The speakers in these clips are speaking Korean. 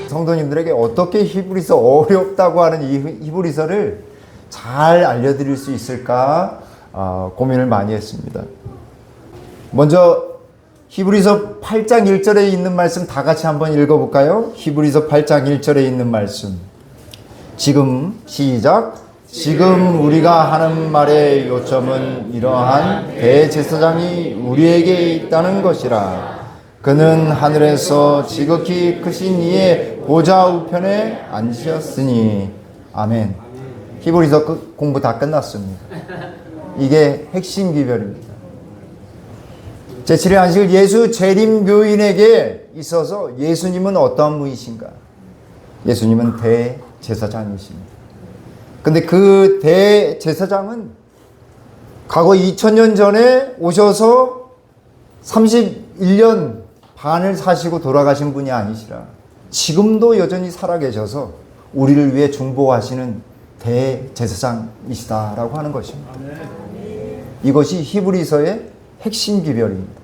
성도님들에게 어떻게 히브리서 어렵다고 하는 이 히브리서를 잘 알려드릴 수 있을까 고민을 많이 했습니다. 먼저 히브리서 8장 1절에 있는 말씀 다 같이 한번 읽어볼까요? 히브리서 8장 1절에 있는 말씀. 지금 시작. 지금 우리가 하는 말의 요점은 이러한 대제사장이 우리에게 있다는 것이라. 그는 하늘에서 지극히 크신 이의 보좌 우편에 앉으셨으니. 아멘. 히브리서 공부 다 끝났습니다. 이게 핵심 기별입니다. 제7의 안식일 예수 재림교인에게 있어서 예수님은 어떠한 분이신가? 예수님은 대제사장이십니다. 근데 그 대제사장은 과거 2000년 전에 오셔서 31년 반을 사시고 돌아가신 분이 아니시라 지금도 여전히 살아계셔서 우리를 위해 중보하시는 대제사장이시다라고 하는 것입니다. 이것이 히브리서의 핵심 기별입니다.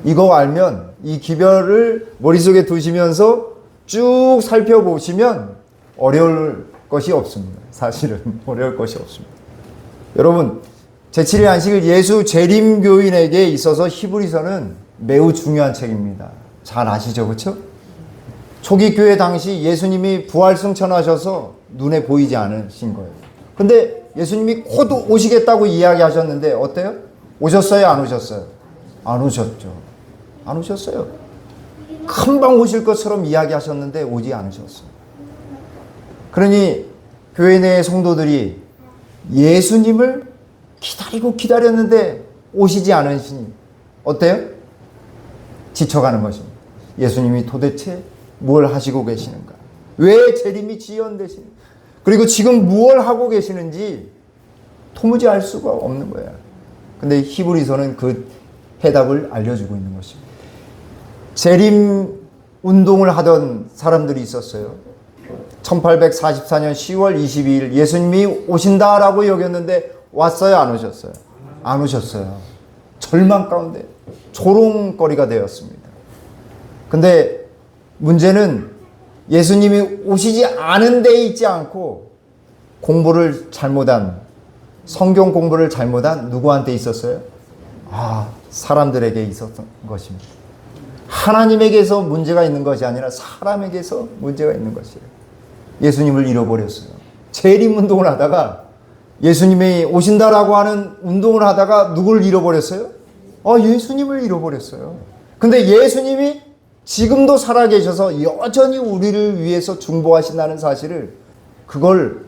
이거 알면 이 기별을 머릿속에 두시면서 쭉 살펴보시면 어려울 것이 없습니다. 사실은 어려울 것이 없습니다. 여러분, 제7일 안식일 예수 재림교인에게 있어서 히브리서는 매우 중요한 책입니다. 잘 아시죠? 그렇죠? 초기 교회 당시 예수님이 부활승천하셔서 눈에 보이지 않으신 거예요. 근데 예수님이 곧 오시겠다고 이야기하셨는데 어때요? 오셨어요? 안 오셨어요? 안 오셨죠. 안 오셨어요. 금방 오실 것처럼 이야기하셨는데 오지 않으셨어요. 그러니 교회 내의 성도들이 예수님을 기다리고 기다렸는데 오시지 않으시니 어때요? 지쳐가는 것입니다. 예수님이 도대체 뭘 하시고 계시는가? 왜 재림이 지연되시는가? 그리고 지금 무엇을 하고 계시는지 도무지 알 수가 없는 거야. 근데 히브리서는 그 해답을 알려주고 있는 것입니다. 재림 운동을 하던 사람들이 있었어요. 1844년 10월 22일 예수님이 오신다라고 여겼는데 왔어요? 안 오셨어요? 안 오셨어요. 절망 가운데 조롱거리가 되었습니다. 근데 문제는 예수님이 오시지 않은 데에 있지 않고 공부를 잘못한 성경 공부를 잘못한 누구한테 있었어요? 사람들에게 있었던 것입니다. 하나님에게서 문제가 있는 것이 아니라 사람에게서 문제가 있는 것이에요. 예수님을 잃어버렸어요. 재림운동을 하다가 예수님이 오신다라고 하는 운동을 하다가 누구를 잃어버렸어요? 예수님을 잃어버렸어요. 근데 예수님이 지금도 살아계셔서 여전히 우리를 위해서 중보하신다는 사실을 그걸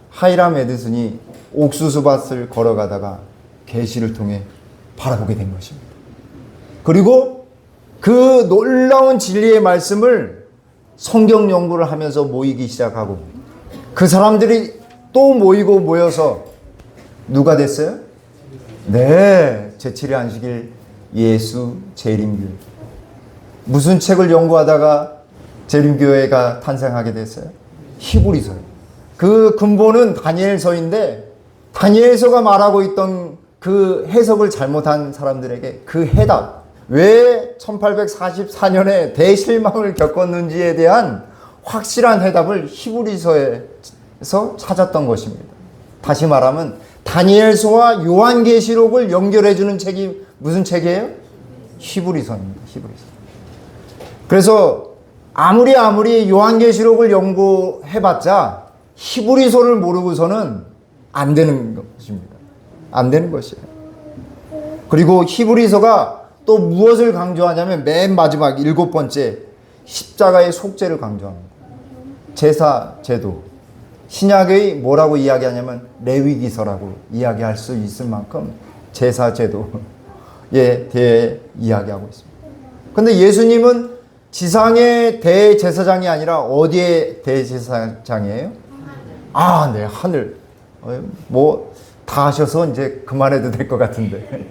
하이람 에드슨이 옥수수밭을 걸어가다가 계시를 통해 바라보게 된 것입니다. 그리고 그 놀라운 진리의 말씀을 성경 연구를 하면서 모이기 시작하고 그 사람들이 또 모여서 누가 됐어요? 네, 제7일 안식일 예수 재림교회. 무슨 책을 연구하다가 재림교회가 탄생하게 됐어요? 히브리서예요. 그 근본은 다니엘서인데 다니엘서가 말하고 있던 그 해석을 잘못한 사람들에게 그 해답, 왜 1844년에 대실망을 겪었는지에 대한 확실한 해답을 히브리서에서 찾았던 것입니다. 다시 말하면 다니엘서와 요한계시록을 연결해주는 책이 무슨 책이에요? 히브리서입니다. 히브리서. 그래서 아무리 요한계시록을 연구해봤자 히브리서를 모르고서는 안 되는 것입니다. 안 되는 것이에요. 그리고 히브리서가 또 무엇을 강조하냐면 맨 마지막 7번째 십자가의 속죄를 강조합니다. 제사 제도. 신약의 뭐라고 이야기하냐면 레위기서라고 이야기할 수 있을 만큼 제사 제도에 대해 이야기하고 있습니다. 근데 예수님은 지상의 대제사장이 아니라 어디의 대제사장이에요? 네, 하늘. 다 하셔서 이제 그만해도 될 것 같은데.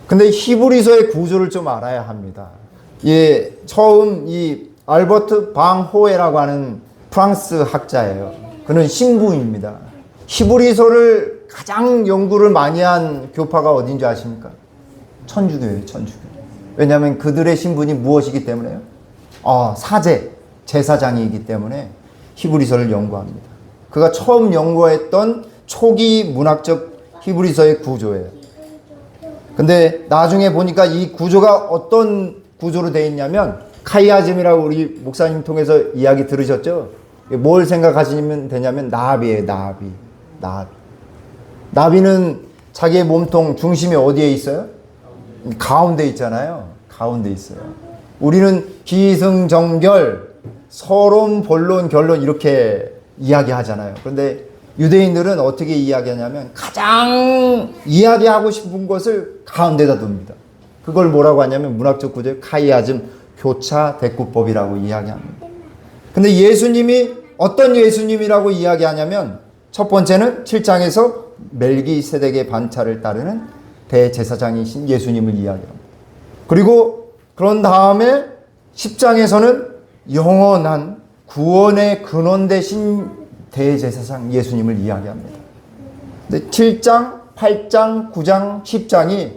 근데 히브리서의 구조를 좀 알아야 합니다. 처음 이 알버트 방호에라고 하는 프랑스 학자예요. 그는 신부입니다. 히브리서를 가장 연구를 많이 한 교파가 어딘지 아십니까? 천주교예요, 천주교. 왜냐하면 그들의 신분이 무엇이기 때문에요? 사제, 제사장이기 때문에 히브리서를 연구합니다. 그가 처음 연구했던 초기 문학적 히브리서의 구조예요. 근데 나중에 보니까 이 구조가 어떤 구조로 되어 있냐면, 카이아즘이라고 우리 목사님 통해서 이야기 들으셨죠? 뭘 생각하시면 되냐면 나비예요. 나비는 자기의 몸통 중심이 어디에 있어요? 가운데 있잖아요. 가운데 있어요. 우리는 기승전결, 서론, 본론, 결론 이렇게 이야기하잖아요. 그런데 유대인들은 어떻게 이야기하냐면 가장 이야기하고 싶은 것을 가운데다 둡니다. 그걸 뭐라고 하냐면 문학적 구조의 카이아즘, 교차 대꾸법이라고 이야기합니다. 근데 예수님이 어떤 예수님이라고 이야기하냐면 첫 번째는 7장에서 멜기세덱의 반차를 따르는 대제사장이신 예수님을 이야기합니다. 그리고 그런 다음에 10장에서는 영원한 구원의 근원 되신 대제사장 예수님을 이야기합니다. 근데 7장, 8장, 9장, 10장이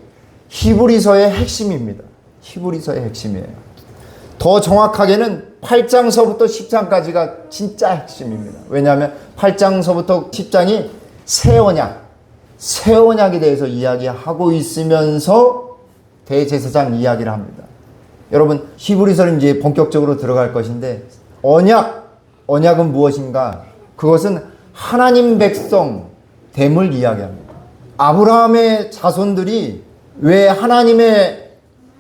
히브리서의 핵심입니다. 히브리서의 핵심이에요. 더 정확하게는 8장서부터 10장까지가 진짜 핵심입니다. 왜냐하면 8장서부터 10장이 새 언약에 대해서 이야기하고 있으면서 대제사장 이야기를 합니다. 여러분, 히브리서는 이제 본격적으로 들어갈 것인데, 언약은 무엇인가? 그것은 하나님 백성 됨을 이야기합니다. 아브라함의 자손들이 왜 하나님의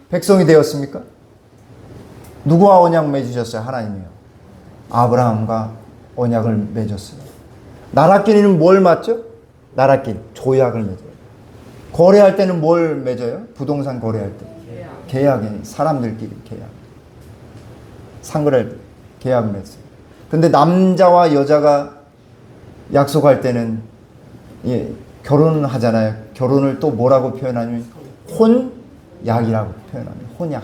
백성이 되었습니까? 누구와 언약 맺으셨어요? 하나님이요. 아브라함과 언약을 맺었어요. 나라끼리는 뭘 맞죠? 나라끼리 조약을 맺어요. 거래할 때는 뭘 맺어요? 부동산 거래할 때 계약이, 사람들끼리 계약, 상거래할 때 계약 맺어요. 근데 남자와 여자가 약속할 때는 결혼을 하잖아요. 결혼을 또 뭐라고 표현하냐면 혼약이라고 표현합니다. 혼약.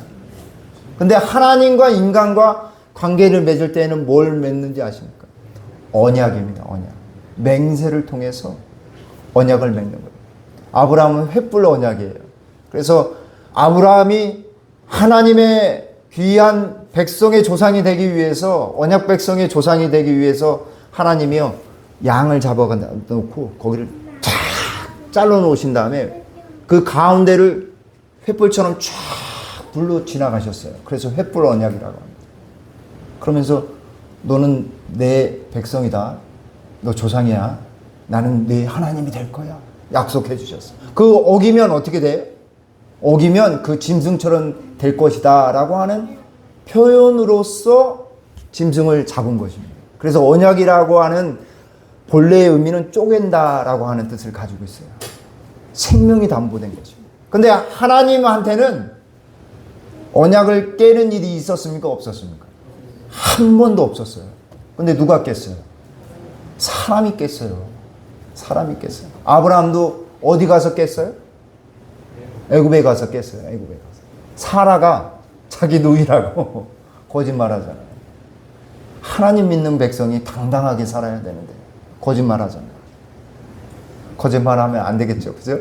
근데 하나님과 인간과 관계를 맺을 때는 뭘 맺는지 아십니까? 언약입니다. 언약. 맹세를 통해서 언약을 맺는 거예요. 아브라함은 횃불 언약이에요. 그래서 아브라함이 하나님의 귀한 백성의 조상이 되기 위해서, 언약 백성의 조상이 되기 위해서 하나님이요, 양을 잡아 놓고 거기를 쫙 잘라 놓으신 다음에 그 가운데를 횃불처럼 쫙 불로 지나가셨어요. 그래서 횃불 언약이라고 합니다. 그러면서 너는 내 백성이다. 너 조상이야. 나는 네 하나님이 될 거야. 약속해 주셨어요. 그 어기면 어떻게 돼요? 어기면 그 짐승처럼 될 것이다 라고 하는 표현으로서 짐승을 잡은 것입니다. 그래서 언약이라고 하는 본래의 의미는 쪼갠다 라고 하는 뜻을 가지고 있어요. 생명이 담보된 것입니다. 근데 하나님한테는 언약을 깨는 일이 있었습니까? 없었습니까? 한 번도 없었어요. 근데 누가 깼어요? 사람이 깼어요. 사람이 깼어요. 아브라함도 어디 가서 깼어요? 애굽에 가서 깼어요. 애굽에 가서. 사라가 자기 누이라고 거짓말하잖아요. 하나님 믿는 백성이 당당하게 살아야 되는데 거짓말하잖아요. 거짓말하면 안 되겠죠, 그죠?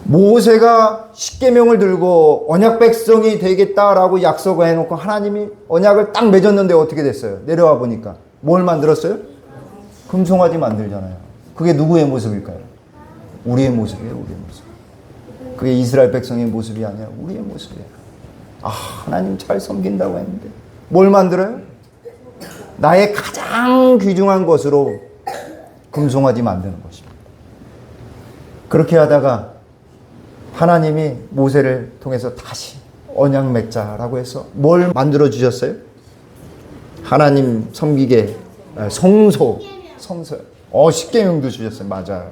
모세가 십계명을 들고 언약 백성이 되겠다라고 약속을 해놓고 하나님이 언약을 딱 맺었는데 어떻게 됐어요? 내려와 보니까 뭘 만들었어요? 금송아지 만들잖아요. 그게 누구의 모습일까요? 우리의 모습이에요. 우리의 모습. 그게 이스라엘 백성의 모습이 아니라 우리의 모습이에요. 하나님 잘 섬긴다고 했는데 뭘 만들어요? 나의 가장 귀중한 것으로 금송아지 만드는 것입니다. 그렇게 하다가 하나님이 모세를 통해서 다시 언약 맺자라고 해서 뭘 만들어 주셨어요? 하나님 섬기게 성소. 십계명도 주셨어요. 맞아요.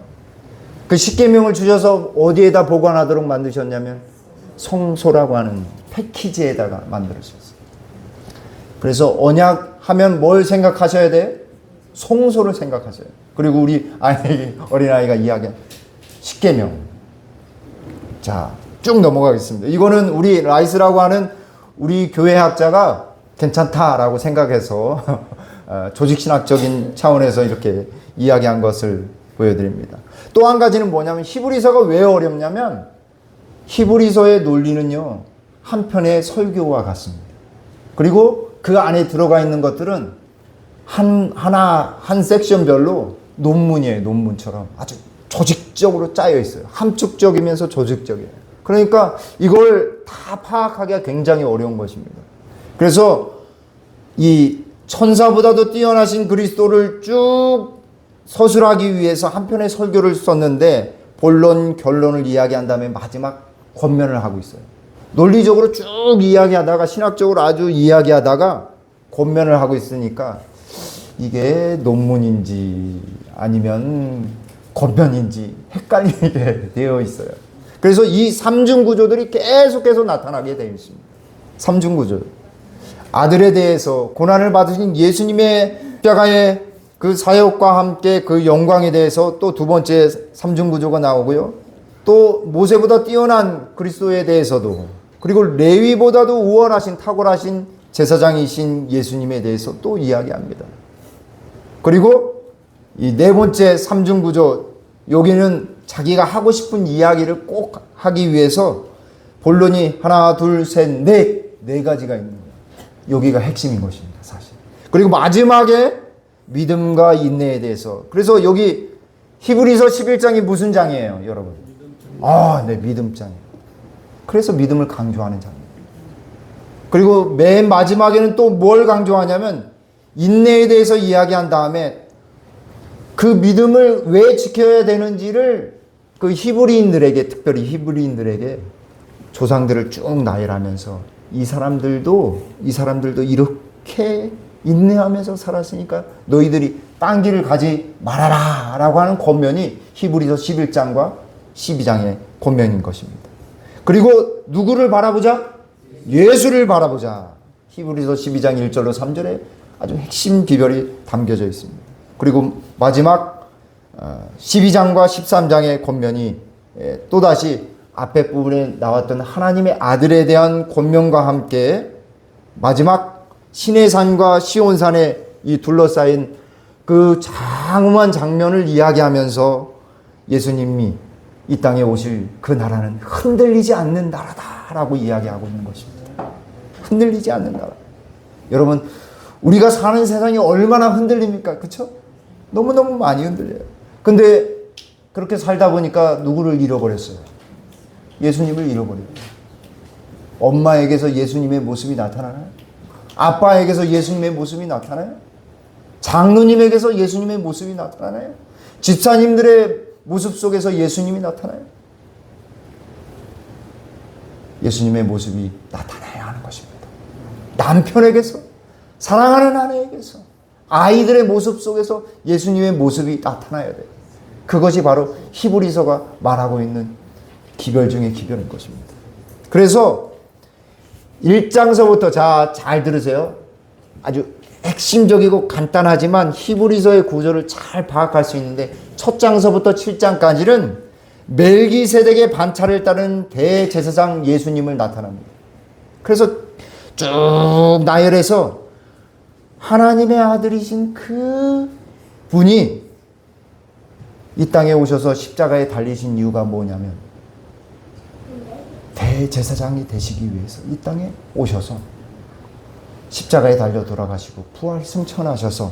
그 십계명을 주셔서 어디에다 보관하도록 만드셨냐면 성소라고 하는 패키지에다가 만들어주셨어요. 그래서 언약 하면 뭘 생각하셔야 돼요? 성소를 생각하셔요. 그리고 우리 어린아이가 이야기한 십계명. 자, 쭉 넘어가겠습니다. 이거는 우리 라이스라고 하는 우리 교회 학자가 괜찮다라고 생각해서 조직신학적인 차원에서 이렇게 이야기한 것을 보여드립니다. 또 한 가지는 뭐냐면 히브리서가 왜 어렵냐면 히브리서의 논리는요, 한 편의 설교와 같습니다. 그리고 그 안에 들어가 있는 것들은 한 섹션별로 논문이에요. 논문처럼 아주 조직적으로 짜여 있어요. 함축적이면서 조직적이에요. 그러니까 이걸 다 파악하기가 굉장히 어려운 것입니다. 그래서 이 천사보다도 뛰어나신 그리스도를 쭉 서술하기 위해서 한 편의 설교를 썼는데 본론, 결론을 이야기한 다음에 마지막 권면을 하고 있어요. 논리적으로 쭉 이야기하다가 신학적으로 아주 이야기하다가 권면을 하고 있으니까 이게 논문인지 아니면 권면인지 헷갈리게 되어 있어요. 그래서 이 삼중구조들이 계속해서 나타나게 되어 있습니다. 삼중구조. 아들에 대해서 고난을 받으신 예수님의 십자가의 그 사역과 함께 그 영광에 대해서 또 두 번째 삼중구조가 나오고요. 또 모세보다 뛰어난 그리스도에 대해서도, 그리고 레위보다도 우월하신 탁월하신 제사장이신 예수님에 대해서 또 이야기합니다. 그리고 이 네 번째 삼중구조, 여기는 자기가 하고 싶은 이야기를 꼭 하기 위해서 본론이 하나, 둘, 셋, 네 가지가 있는 거예요. 여기가 핵심인 것입니다, 사실. 그리고 마지막에 믿음과 인내에 대해서. 그래서 여기 히브리서 11장이 무슨 장이에요, 여러분? 네, 믿음장이에요. 그래서 믿음을 강조하는 장이에요. 그리고 맨 마지막에는 또 뭘 강조하냐면 인내에 대해서 이야기한 다음에 그 믿음을 왜 지켜야 되는지를 그 히브리인들에게, 특별히 히브리인들에게 조상들을 쭉 나열하면서 이 사람들도 이렇게 인내하면서 살았으니까 너희들이 딴 길을 가지 말아라 라고 하는 권면이 히브리서 11장과 12장의 권면인 것입니다. 그리고 누구를 바라보자? 예수를 바라보자. 히브리서 12장 1절로 3절에 아주 핵심 비결이 담겨져 있습니다. 그리고 마지막 12장과 13장의 권면이 또다시 앞에 부분에 나왔던 하나님의 아들에 대한 권면과 함께 마지막 시내산과 시온산에 이 둘러싸인 그 장엄한 장면을 이야기하면서 예수님이 이 땅에 오실 그 나라는 흔들리지 않는 나라다라고 이야기하고 있는 것입니다. 흔들리지 않는 나라. 여러분, 우리가 사는 세상이 얼마나 흔들립니까? 그렇죠? 너무너무 많이 흔들려요. 근데 그렇게 살다 보니까 누구를 잃어버렸어요? 예수님을 잃어버려요. 엄마에게서 예수님의 모습이 나타나나요? 아빠에게서 예수님의 모습이 나타나요? 장로님에게서 예수님의 모습이 나타나요? 집사님들의 모습 속에서 예수님이 나타나요? 예수님의 모습이 나타나야 하는 것입니다. 남편에게서, 사랑하는 아내에게서, 아이들의 모습 속에서 예수님의 모습이 나타나야 돼요. 그것이 바로 히브리서가 말하고 있는 기별 중의 기별인 것입니다. 그래서 1장서부터 잘 들으세요. 아주 핵심적이고 간단하지만 히브리서의 구조를 잘 파악할 수 있는데 첫 장서부터 7장까지는 멜기세덱의 반차를 따른 대제사장 예수님을 나타납니다. 그래서 쭉 나열해서 하나님의 아들이신 그 분이 이 땅에 오셔서 십자가에 달리신 이유가 뭐냐면 대제사장이 되시기 위해서 이 땅에 오셔서 십자가에 달려 돌아가시고 부활 승천하셔서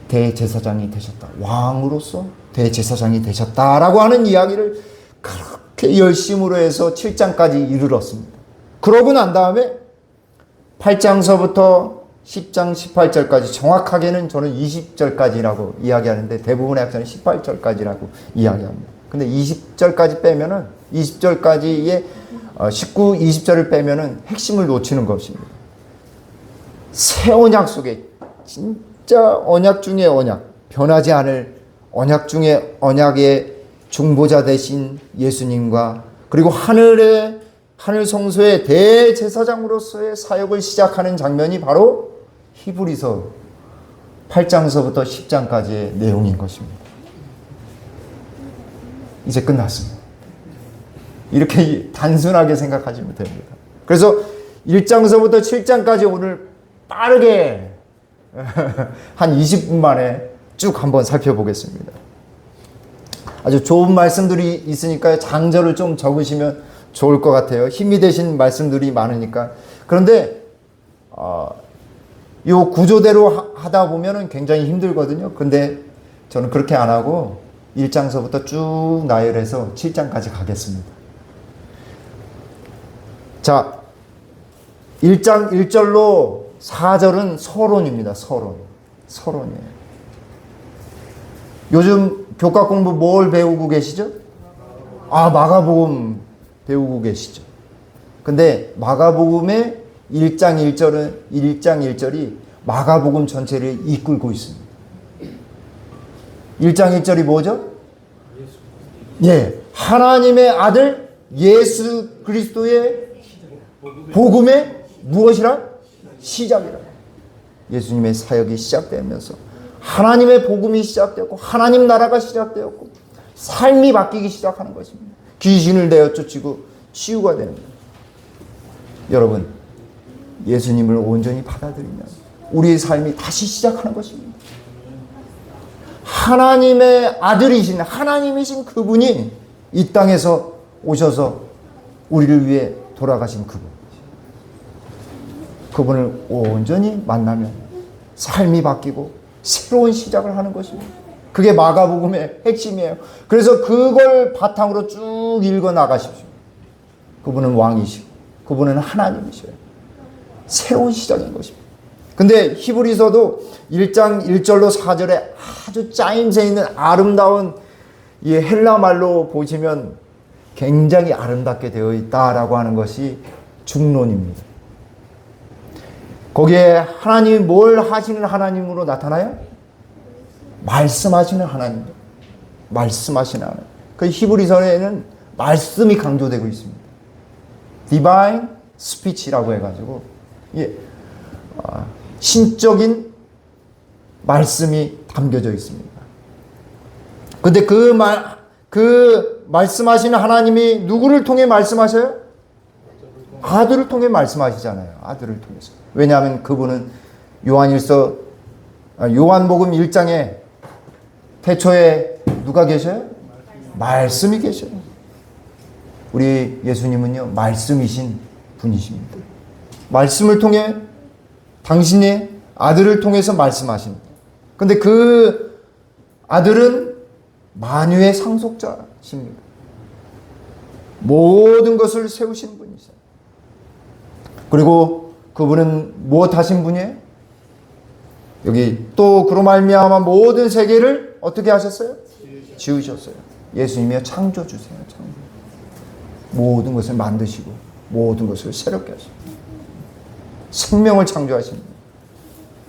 대제사장이 되셨다. 왕으로서 대제사장이 되셨다라고 하는 이야기를 그렇게 열심으로 해서 7장까지 이르렀습니다. 그러고 난 다음에 8장서부터 10장 18절까지, 정확하게는 저는 20절까지라고 이야기하는데 대부분의 학자는 18절까지라고 이야기합니다. 근데 20절까지 빼면은 20절까지의 19, 20절을 빼면은 핵심을 놓치는 것입니다. 새 언약 속에 진짜 언약 중의 언약, 변하지 않을 언약 중의 언약의 중보자 되신 예수님과 그리고 하늘 성소의 대제사장으로서의 사역을 시작하는 장면이 바로 히브리서 8장서부터 10장까지의 내용인 것입니다. 이제 끝났습니다. 이렇게 단순하게 생각하시면 됩니다. 그래서 1장서부터 7장까지 오늘 빠르게 한 20분 만에 쭉 한번 살펴보겠습니다. 아주 좋은 말씀들이 있으니까 장절을 좀 적으시면 좋을 것 같아요. 힘이 되신 말씀들이 많으니까. 그런데 이 구조대로 하다 보면은 굉장히 힘들거든요. 근데 저는 그렇게 안 하고 1장서부터 쭉 나열해서 7장까지 가겠습니다. 자, 1장 1절로 4절은 서론입니다. 서론이에요. 요즘 교과 공부 뭘 배우고 계시죠? 마가복음 배우고 계시죠. 근데 마가복음의 1장 1절이 마가복음 전체를 이끌고 있습니다. 1장 1절이 뭐죠? 하나님의 아들 예수 그리스도의 복음의 무엇이라? 시작이라. 예수님의 사역이 시작되면서 하나님의 복음이 시작되었고 하나님 나라가 시작되었고 삶이 바뀌기 시작하는 것입니다. 귀신을 내어 쫓고 치유가 되는 거예요. 여러분, 예수님을 온전히 받아들이면 우리의 삶이 다시 시작하는 것입니다. 하나님의 아들이신 하나님이신 그분이 이 땅에서 오셔서 우리를 위해 돌아가신 그분을 온전히 만나면 삶이 바뀌고 새로운 시작을 하는 것입니다. 그게 마가복음의 핵심이에요. 그래서 그걸 바탕으로 쭉 읽어 나가십시오. 그분은 왕이시고 그분은 하나님이셔요. 새로운 시작인 것입니다. 근데 히브리서도 1장 1절로 4절에 아주 짜임새 있는 아름다운 이 헬라 말로 보시면 굉장히 아름답게 되어 있다라고 하는 것이 중론입니다. 거기에 하나님이 뭘 하시는 하나님으로 나타나요? 말씀하시는 하나님. 말씀하시는 하나님. 그 히브리서에는 말씀이 강조되고 있습니다. Divine Speech라고 해가지고 신적인 말씀이 담겨져 있습니다. 근데 그 말씀하시는 하나님이 누구를 통해 말씀하셔요? 아들을 통해 말씀하시잖아요. 아들을 통해서. 왜냐하면 그분은 요한복음 1장에 태초에 누가 계셔요? 말씀이 계셔요. 우리 예수님은요, 말씀이신 분이십니다. 말씀을 통해 당신의 아들을 통해서 말씀하십니다. 근데 그 아들은 만유의 상속자십니다. 모든 것을 세우신 분이세요. 그리고 그분은 무엇 하신 분이에요? 여기 또 그로 말미암아 모든 세계를 어떻게 하셨어요? 지으셨어요. 예수님이여 창조주세요. 모든 것을 만드시고 모든 것을 새롭게 하시고 생명을 창조하십니다.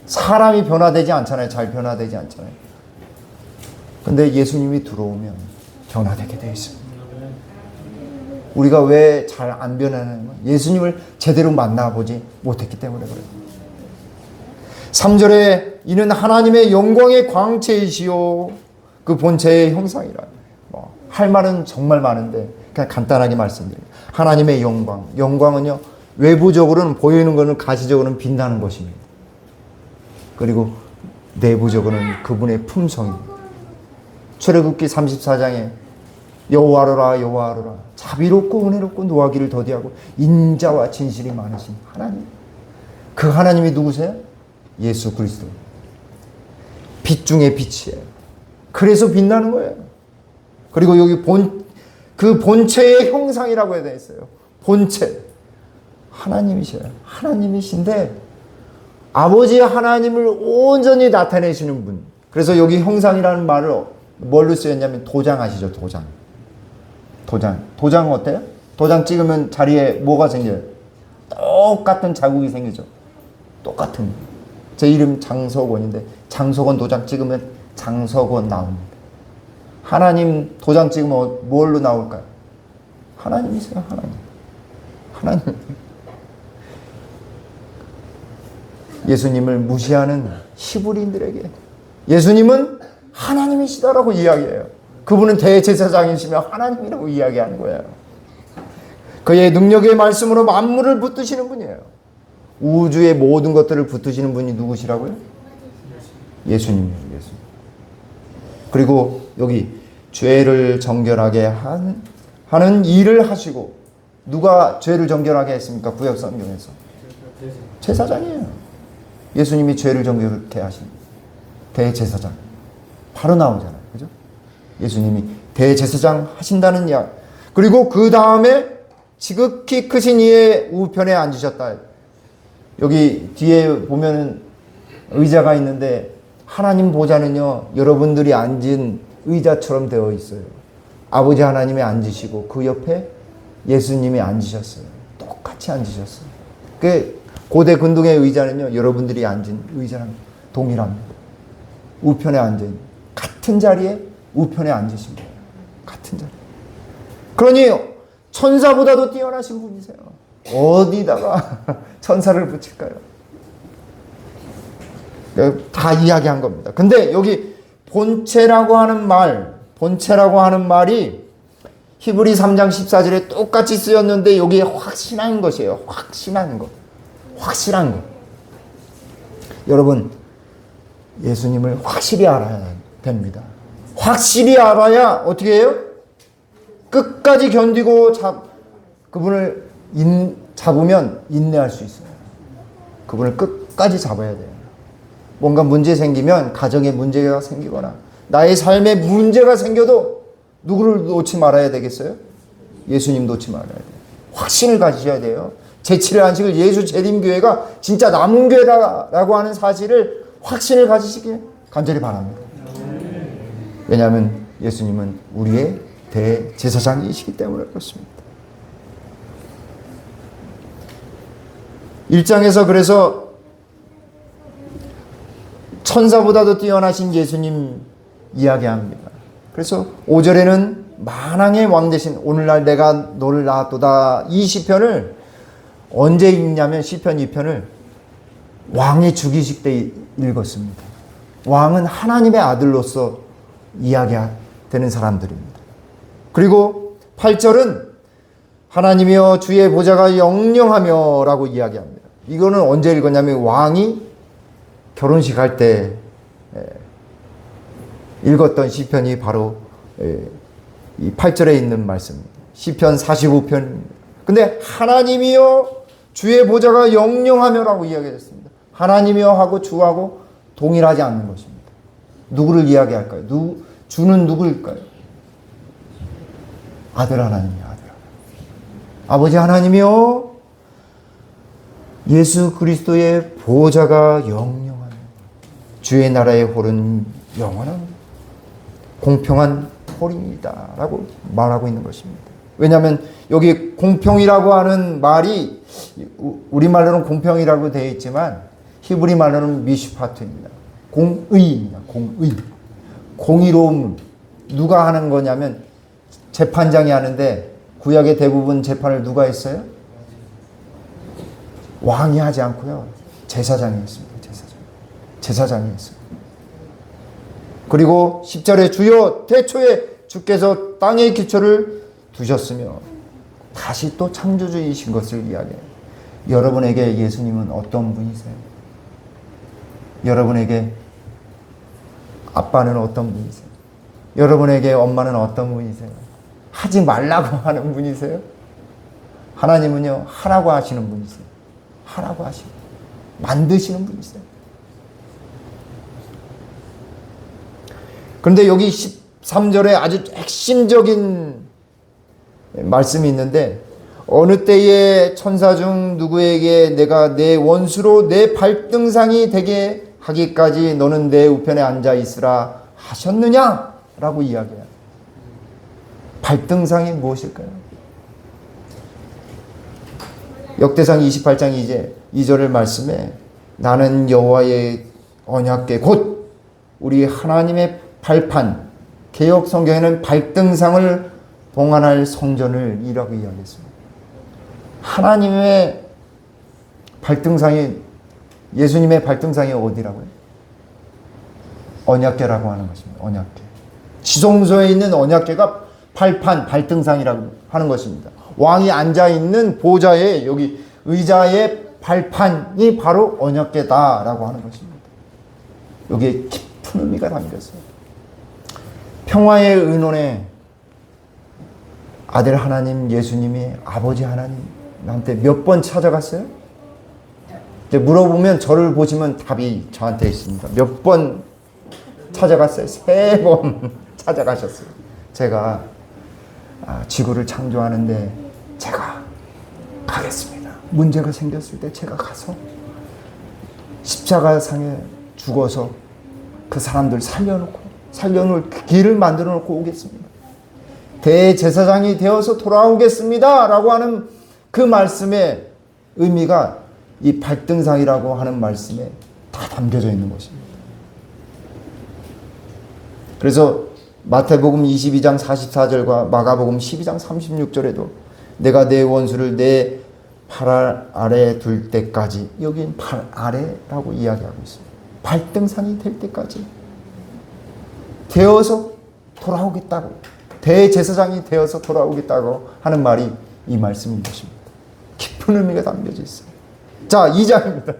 사람이 변화되지 않잖아요. 잘 변화되지 않잖아요. 근데 예수님이 들어오면 변화되게 되어 있습니다. 우리가 왜 잘 안 변하냐면 예수님을 제대로 만나보지 못했기 때문에 그래요. 3절에 이는 하나님의 영광의 광채이시요 그 본체의 형상이라. 할 말은 정말 많은데 그냥 간단하게 말씀드립니다. 하나님의 영광. 영광은요, 외부적으로는 보이는 것은 가시적으로는 빛나는 것입니다. 그리고 내부적으로는 그분의 품성입니다. 출애굽기 34장에 여호와로라 여호와로라 자비롭고 은혜롭고 노하기를 더디하고 인자와 진실이 많으신 하나님. 그 하나님이 누구세요? 예수 그리스도. 빛 중에 빛이에요. 그래서 빛나는 거예요. 그리고 여기 그 본체의 형상이라고 해야 되겠어요. 본체. 하나님이셔요. 하나님이신데 아버지 하나님을 온전히 나타내시는 분. 그래서 여기 형상이라는 말을 뭘로 쓰였냐면 도장 아시죠? 도장 어때요? 도장 찍으면 자리에 뭐가 생겨요? 똑같은 자국이 생기죠. 똑같은. 제 이름 장석원인데 장석원 도장 찍으면 장석원 나옵니다. 하나님 도장 찍으면 뭘로 나올까요? 하나님이세요. 하나님. 예수님을 무시하는 히브리인들에게 예수님은 하나님이시다라고 이야기해요. 그분은 대제사장이시며 하나님이라고 이야기하는 거예요. 그의 능력의 말씀으로 만물을 붙드시는 분이에요. 우주의 모든 것들을 붙드시는 분이 누구시라고요? 예수님이에요. 예수님. 그리고 여기 죄를 정결하게 하는 일을 하시고 누가 죄를 정결하게 했습니까? 구약 성경에서. 제사장이에요. 예수님이 죄를 정결케 하신 대제사장. 바로 나오잖아요. 그죠? 예수님이 대제사장 하신다는 이야기. 그리고 그 다음에 지극히 크신 이의 우편에 앉으셨다. 여기 뒤에 보면은 의자가 있는데 하나님 보좌는요, 여러분들이 앉은 의자처럼 되어 있어요. 아버지 하나님이 앉으시고 그 옆에 예수님이 앉으셨어요. 똑같이 앉으셨어요. 그 고대 근동의 의자는요, 여러분들이 앉은 의자랑 동일합니다. 우편에 앉은 같은 자리에 우편에 앉으신 거예요. 같은 자리. 그러니 천사보다도 뛰어나신 분이세요. 어디다가 천사를 붙일까요? 다 이야기한 겁니다. 근데 여기 본체라고 하는 말이 히브리 3장 14절에 똑같이 쓰였는데 여기에 확신한 것이에요. 확신한 것. 여러분, 예수님을 확실히 알아야 됩니다. 확실히 알아야 어떻게 해요? 끝까지 견디고 그분을 잡으면 인내할 수 있어요. 그분을 끝까지 잡아야 돼요. 뭔가 문제 생기면, 가정에 문제가 생기거나 나의 삶에 문제가 생겨도 누구를 놓지 말아야 되겠어요? 예수님 놓지 말아야 돼요. 확신을 가지셔야 돼요. 제7의 안식을 예수 재림교회가 진짜 남은 교회라고 하는 사실을 확신을 가지시길 간절히 바랍니다. 왜냐하면 예수님은 우리의 대제사장이시기 때문에 그렇습니다. 1장에서 그래서 천사보다도 뛰어나신 예수님 이야기합니다. 그래서 5절에는 만왕의 왕 대신 오늘날 내가 너를 낳았도다, 이 시편을 언제 읽냐면 시편 2편을 왕의 주기식 때 읽었습니다. 왕은 하나님의 아들로서 이야기되는 사람들입니다. 그리고 8절은 하나님이여 주의 보좌가 영영하며 라고 이야기합니다. 이거는 언제 읽었냐면 왕이 결혼식 할 때 읽었던 시편이 바로 이 8절에 있는 말씀입니다. 시편 45편. 근데 하나님이여 주의 보좌가 영영하며라고 이야기했습니다. 하나님이여 하고 주하고 동일하지 않는 것입니다. 누구를 이야기할까요? 주는 누구일까요? 아들 하나님이요. 아들 하나님. 아버지 하나님이여 예수 그리스도의 보좌가 영영하며 주의 나라의 홀은 영원한 공평한 홀입니다 라고 말하고 있는 것입니다. 왜냐하면 여기 공평이라고 하는 말이 우리말로는 공평이라고 되어 있지만 히브리 말로는 미슈파트입니다. 공의입니다. 공의. 공의로움. 누가 하는 거냐면 재판장이 하는데 구약의 대부분 재판을 누가 했어요? 왕이 하지 않고요. 제사장이 했습니다. 제사장이 했어요. 그리고 10절에 주여 태초에 주께서 땅의 기초를 두셨으며 다시 또 창조주이신 것을 이야기해요. 여러분에게 예수님은 어떤 분이세요? 여러분에게 아빠는 어떤 분이세요? 여러분에게 엄마는 어떤 분이세요? 하지 말라고 하는 분이세요? 하나님은요, 하라고 하시는 분이세요. 하라고 하시고 만드시는 분이세요. 그런데 여기 13절에 아주 핵심적인 말씀이 있는데 어느 때에 천사 중 누구에게 내가 내 원수로 내 발등상이 되게 하기까지 너는 내 우편에 앉아 있으라 하셨느냐? 라고 이야기해요. 발등상이 무엇일까요? 역대상 28장 2절의 말씀에 나는 여호와의 언약궤 곧 우리 하나님의 발판, 개역 성경에는 발등상을 봉안할 성전을 이라고 이야기했습니다. 하나님의 발등상이, 예수님의 발등상이 어디라고요? 언약궤라고 하는 것입니다. 언약궤. 지성소에 있는 언약궤가 발판, 발등상이라고 하는 것입니다. 왕이 앉아있는 보좌에, 여기 의자의 발판이 바로 언약궤다라고 하는 것입니다. 여기에 깊은 의미가 담겼어요. 평화의 의논에 아들 하나님 예수님이 아버지 하나님한테 몇 번 찾아갔어요? 물어보면 저를 보시면 답이 저한테 있습니다. 몇 번 찾아갔어요? 3번 찾아가셨어요. 제가 지구를 창조하는데 제가 가겠습니다. 문제가 생겼을 때 제가 가서 십자가상에 죽어서 그 사람들 살려놓을 길을 만들어 놓고 오겠습니다. 대제사장이 되어서 돌아오겠습니다 라고 하는 그 말씀의 의미가 이 발등상이라고 하는 말씀에 다 담겨져 있는 것입니다. 그래서 마태복음 22장 44절과 마가복음 12장 36절에도 내가 내 원수를 내 팔 아래에 둘 때까지, 여긴 팔 아래라고 이야기하고 있습니다. 발등상이 될 때까지 되어서 돌아오겠다고, 대제사장이 되어서 돌아오겠다고 하는 말이 이 말씀인 것입니다. 깊은 의미가 담겨져 있어요. 자, 2장입니다.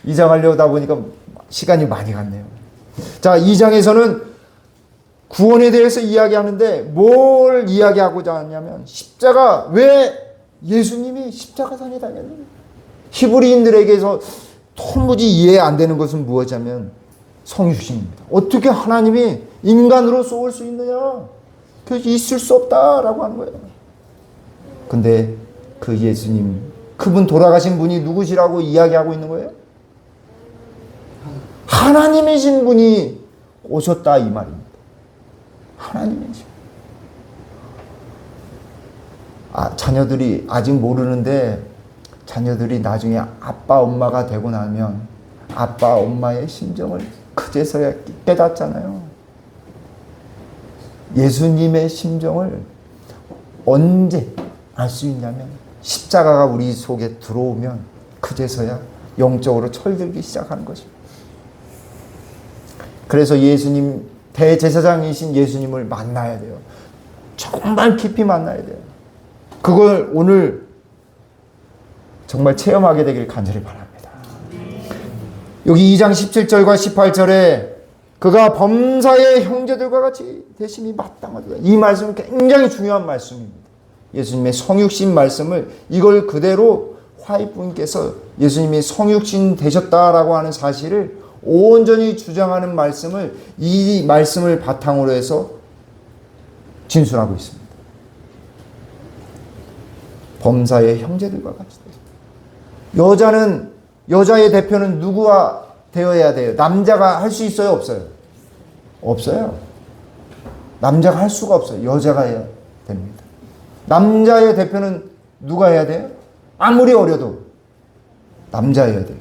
2장 하려다 보니까 시간이 많이 갔네요. 자, 2장에서는 구원에 대해서 이야기하는데 뭘 이야기하고자 하냐면 십자가, 왜 예수님이 십자가상에 달렸느냐. 히브리인들에게서 도무지 이해 안 되는 것은 무엇이냐면 성육신입니다. 어떻게 하나님이 인간으로 쏘을 수 있느냐. 그래서 있을 수 없다라고 하는 거예요. 근데 그 예수님, 그분 돌아가신 분이 누구시라고 이야기하고 있는 거예요? 하나님이신 분이 오셨다 이 말입니다. 하나님이신. 자녀들이 아직 모르는데 자녀들이 나중에 아빠 엄마가 되고 나면 아빠 엄마의 심정을 그제서야 깨닫잖아요. 예수님의 심정을 언제 알 수 있냐면 십자가가 우리 속에 들어오면 그제서야 영적으로 철들기 시작하는 것입니다. 그래서 예수님, 대제사장이신 예수님을 만나야 돼요. 정말 깊이 만나야 돼요. 그걸 오늘 정말 체험하게 되길 간절히 바랍니다. 여기 2장 17절과 18절에 그가 범사의 형제들과 같이 대심이 마땅하다. 이 말씀은 굉장히 중요한 말씀입니다. 예수님의 성육신 말씀을, 이걸 그대로 화이부님께서 예수님이 성육신 되셨다라고 하는 사실을 온전히 주장하는 말씀을, 이 말씀을 바탕으로 해서 진술하고 있습니다. 범사의 형제들과 같이. 여자의 대표는 누구와 되어야 돼요? 남자가 할 수 있어요? 없어요? 없어요. 남자가 할 수가 없어요. 여자가 해야 됩니다. 남자의 대표는 누가 해야 돼요? 아무리 어려도 남자여야 돼요.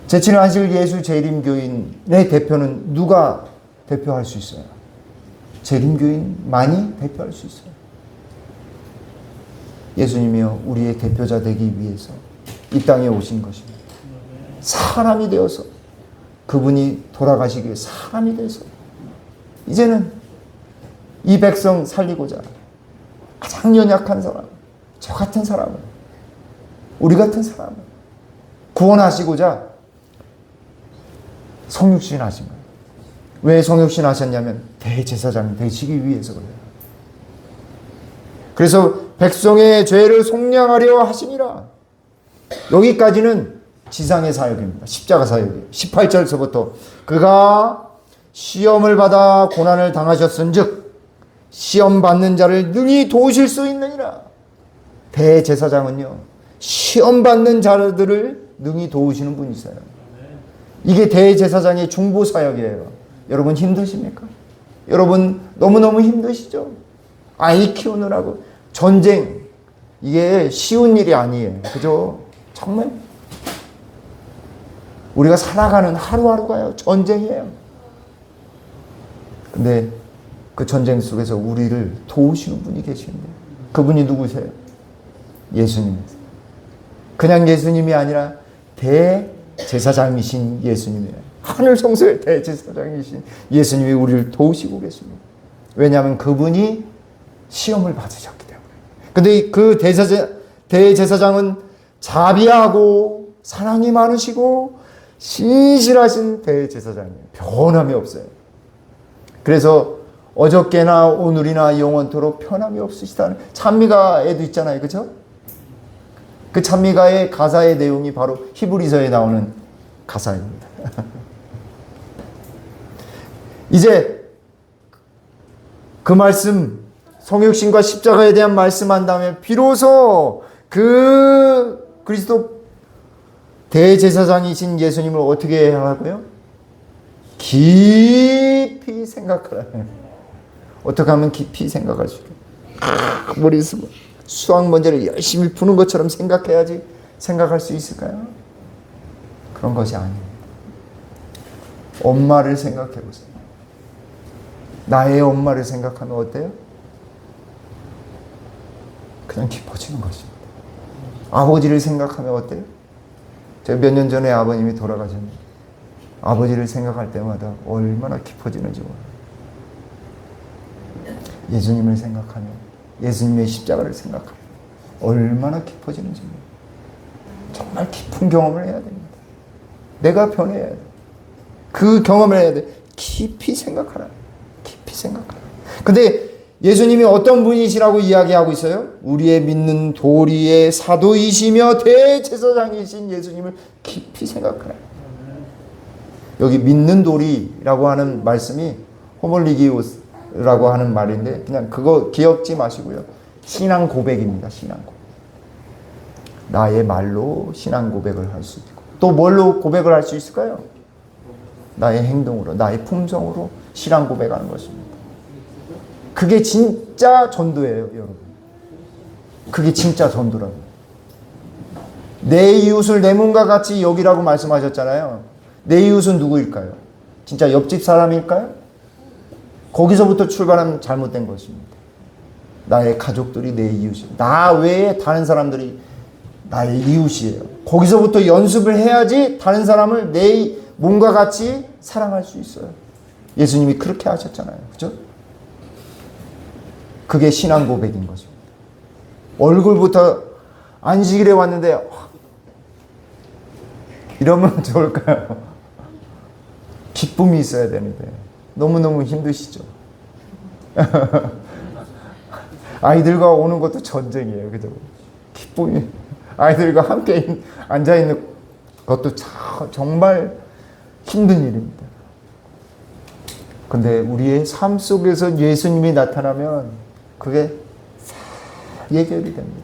제7회 안식일 예수 재림교인의 대표는 누가 대표할 수 있어요? 재림교인만이 대표할 수 있어요. 예수님이요, 우리의 대표자 되기 위해서 이 땅에 오신 것입니다. 사람이 되어서, 그분이 돌아가시기 위해 사람이 돼서 이제는 이 백성 살리고자 가장 연약한 사람, 저 같은 사람을, 우리 같은 사람을 구원하시고자 성육신 하신 거예요. 왜 성육신 하셨냐면 대제사장 되시기 위해서 그래요. 그래서 백성의 죄를 속량하려 하시니라. 여기까지는 지상의 사역입니다. 십자가 사역이에요. 18절서부터 그가 시험을 받아 고난을 당하셨은즉 시험 받는 자를 능히 도우실 수 있느니라. 대제사장은요, 시험 받는 자들을 능히 도우시는 분이세요. 이게 대제사장의 중보 사역이에요. 여러분 힘드십니까? 여러분 너무너무 힘드시죠? 아이 키우느라고 전쟁, 이게 쉬운 일이 아니에요. 그죠? 정말 우리가 살아가는 하루하루가요 전쟁이에요. 근데 그 전쟁 속에서 우리를 도우시는 분이 계시는데 그분이 누구세요? 예수님이세요. 그냥 예수님이 아니라 대제사장이신 예수님이에요. 하늘 성소의 대제사장이신 예수님이 우리를 도우시고 계십니다. 왜냐하면 그분이 시험을 받으셨기 때문에. 근데 그 대제사장은 자비하고 사랑이 많으시고 신실하신 대제사장이에요. 변함이 없어요. 그래서 어저께나 오늘이나 영원토록 변함이 없으시다는 찬미가에도 있잖아요. 그죠? 그 찬미가의 가사의 내용이 바로 히브리서에 나오는 가사입니다. 이제 그 말씀, 성육신과 십자가에 대한 말씀한다면 비로소 그 그리스도 대제사장이신 예수님을 어떻게 해야 하고요? 깊이 생각하라. 어떻게 하면 깊이 생각할 수 있을까요? 머릿속에 수학 문제를 열심히 푸는 것처럼 생각해야지 생각할 수 있을까요? 그런 것이 아닙니다. 엄마를 생각해 보세요. 나의 엄마를 생각하면 어때요? 그냥 깊어지는 것입니다. 아버지를 생각하면 어때요? 제가 몇 년 전에 아버님이 돌아가셨는데 아버지를 생각할 때마다 얼마나 깊어지는지 몰라요. 예수님을 생각하면, 예수님의 십자가를 생각하면 얼마나 깊어지는지 몰라요. 정말 깊은 경험을 해야 됩니다. 내가 변해야 돼. 그 경험을 해야 돼. 깊이 생각하라. 깊이 생각하라. 근데 예수님이 어떤 분이시라고 이야기하고 있어요? 우리의 믿는 도리의 사도이시며 대제사장이신 예수님을 깊이 생각하라. 여기 믿는 도리라고 하는 말씀이 호몰리기오스라고 하는 말인데 그냥 그거 기억지 마시고요. 신앙 고백입니다. 신앙 고백. 나의 말로 신앙 고백을 할 수 있고 또 뭘로 고백을 할 수 있을까요? 나의 행동으로, 나의 품성으로 신앙 고백하는 것입니다. 그게 진짜 전도예요, 여러분. 그게 진짜 전도라고. 내 이웃을 내 몸과 같이 여기라고 말씀하셨잖아요. 내 이웃은 누구일까요? 진짜 옆집 사람일까요? 거기서부터 출발하면 잘못된 것입니다. 나의 가족들이 내 이웃이에요. 나 외에 다른 사람들이 나의 이웃이에요. 거기서부터 연습을 해야지 다른 사람을 내 몸과 같이 사랑할 수 있어요. 예수님이 그렇게 하셨잖아요. 그죠? 그게 신앙 고백인 것입니다. 얼굴부터 안식일에 왔는데 이러면 좋을까요? 기쁨이 있어야 되는데 너무너무 힘드시죠? 아이들과 오는 것도 전쟁이에요. 그죠? 기쁨이 아이들과 함께 앉아있는 것도 정말 힘든 일입니다. 근데 우리의 삶 속에서 예수님이 나타나면 그게 예결이 됩니다.